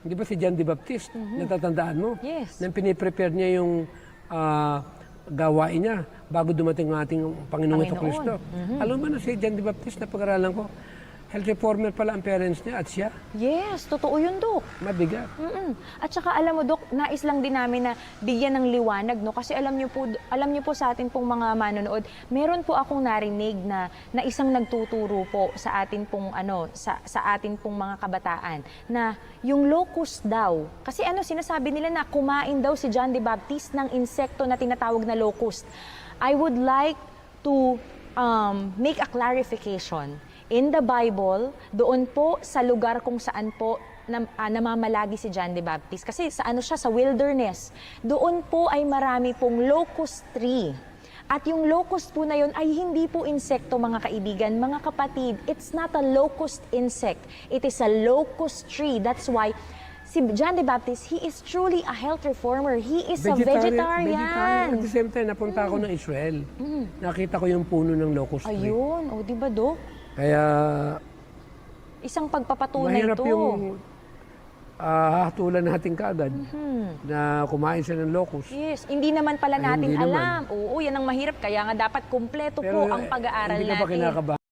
Di ba si John the Baptist, natatandaan mo? Yes. Nang piniprepare niya yung gawain niya bago dumating ang ating Panginoong Kristo. Alam mo na si John the Baptist, napag-aralan ko, health reformer pala ang parents niya at siya. Yes, totoo yun, Dok. Mabigat. At saka alam mo, Dok, nais lang din namin na bigyan ng liwanag, no? Kasi alam niyo po sa atin pong mga manonood, meron po akong narinig na isang nagtuturo po sa atin pong sa atin pong mga kabataan na yung locust daw. Kasi sinasabi nila na kumain daw si John the Baptist ng insekto na tinatawag na locust. I would like to make a clarification. In the Bible, doon po sa lugar kung saan po namamalagi si John the Baptist. Kasi siya, sa wilderness. Doon po ay marami pong locust tree. At yung locust po na yun ay hindi po insekto, mga kaibigan, mga kapatid. It's not a locust insect. It is a locust tree. That's why si John the Baptist, he is truly a health reformer. He is a vegetarian. At the same time, napunta ako ng Israel. Nakita ko yung puno ng locust tree. Ayun, o di ba, Dok? Kaya isang pagpapatunay mahirap ito. yung hatulan natin kaagad na kumain siya ng locust. Yes, hindi naman pala Ay, natin hindi alam. Oo, yan ang mahirap. Kaya nga dapat kumpleto po ang pag-aaral hindi ka ba natin. kinakabahan?